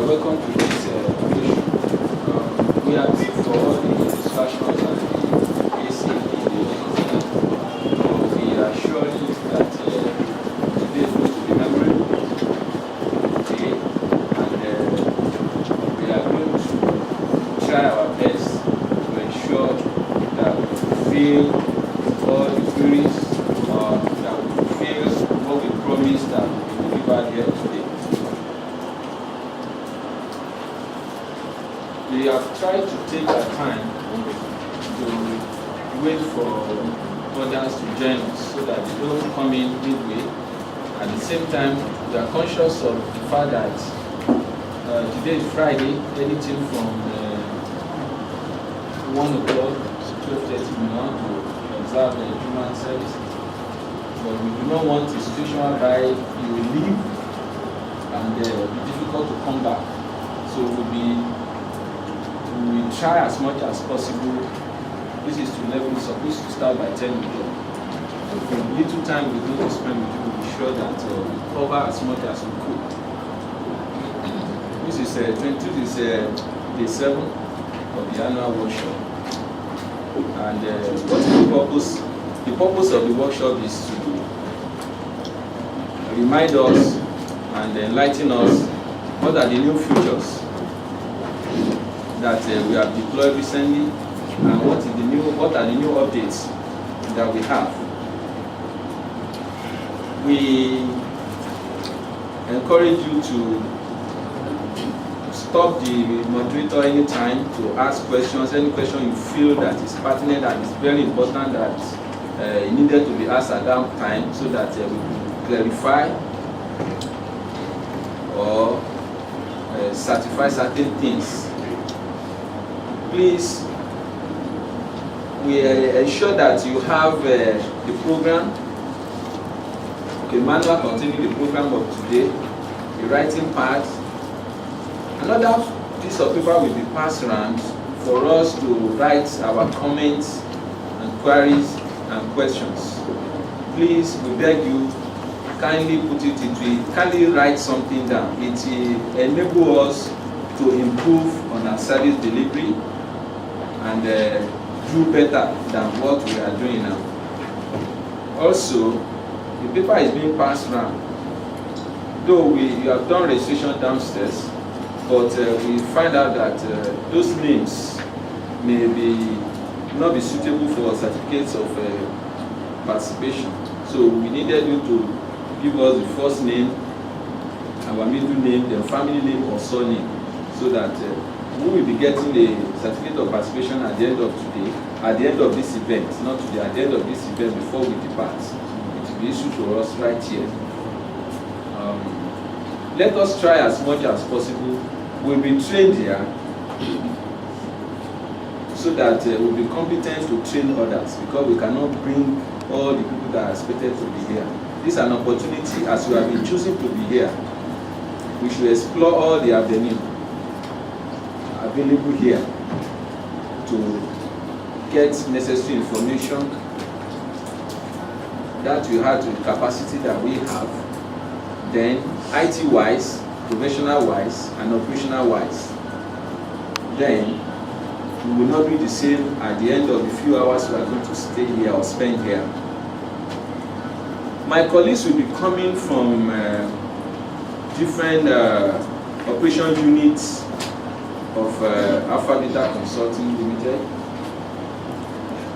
welcome to this occasion. We are big for all the discussions and the basic we assure you that today is going to be memorable today, and we are going to try our best to ensure that we fulfill all the queries that we fulfill what we promised that we will deliver here today. We have tried to take our time to wait for others to join us so that they don't come in midway. At the same time, we are conscious of the fact that today is Friday, anything from 1 o'clock to 12:30 we want to observe the human service. But we do not want a situation whereby you will leave and it will be difficult to come back. So we will try as much as possible. This is to 11, it's supposed to start by 10 o'clock. The little time we're going to spend with you, we'll be sure that we cover as much as we could. This is day 7 of the annual workshop. And what is the purpose? The purpose of the workshop is to remind us and enlighten us what are the new features that we have deployed recently, and what are the new updates that we have. We encourage you to stop the moderator anytime to ask questions, any question you feel that is pertinent and is very important that it needed to be asked at that time, so that we can clarify or certify certain things. Please, we ensure that you have the program, the manual containing the program of today, the writing part. Another piece of paper will be passed around for us to write our comments and queries and questions. Please, we beg you, kindly put it kindly write something down. It will enable us to improve on our service delivery and do better than what we are doing now. Also, the paper is being passed around. Though we have done registration downstairs, but we find out that those names may not be suitable for certificates of participation. So we needed you to give us the first name, our middle name, then family name or surname, so that we will be getting a certificate of participation at the end of today, at the end of this event, not today, at the end of this event before we depart. It will be issued to us right here. Let us try as much as possible. We'll be trained here so that we'll be competent to train others, because we cannot bring all the people that are expected to be here. This is an opportunity, as we have been choosing to be here. We should explore all the avenues available here to get necessary information that we have to the capacity that we have, then IT-wise, professional-wise, and operational-wise. Then we will not be the same at the end of the few hours we are going to stay here or spend here. My colleagues will be coming from different operation units of Alpha Beta Consulting Limited.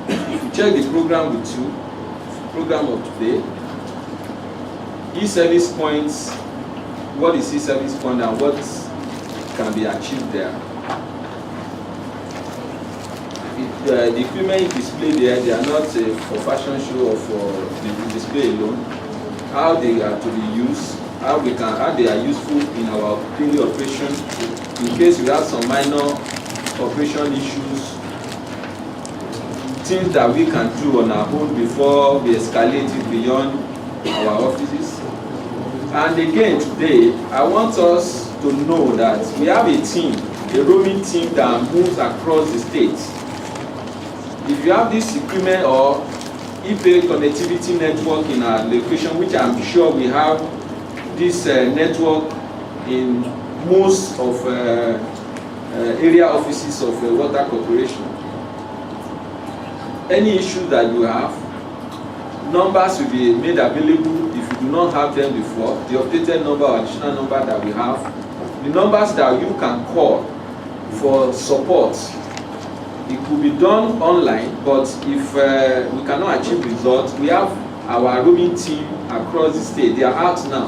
If you check the program with you, program of today, e-service points, what is e-service point and what can be achieved there. The equipment displayed there, they are not for fashion show or for the display alone. How they are to be used, how they are useful in our daily operation, in case we have some minor operation issues, things that we can do on our own before we escalate it beyond our offices. And again today, I want us to know that we have a team, a roaming team that moves across the state. If you have this equipment or ePay connectivity network in our location, which I'm sure we have this network in most of area offices of water corporation. Any issue that you have, numbers will be made available if you do not have them before. The updated number or additional number that we have, the numbers that you can call for support. It could be done online, but if we cannot achieve results, we have our roaming team across the state. They are out now.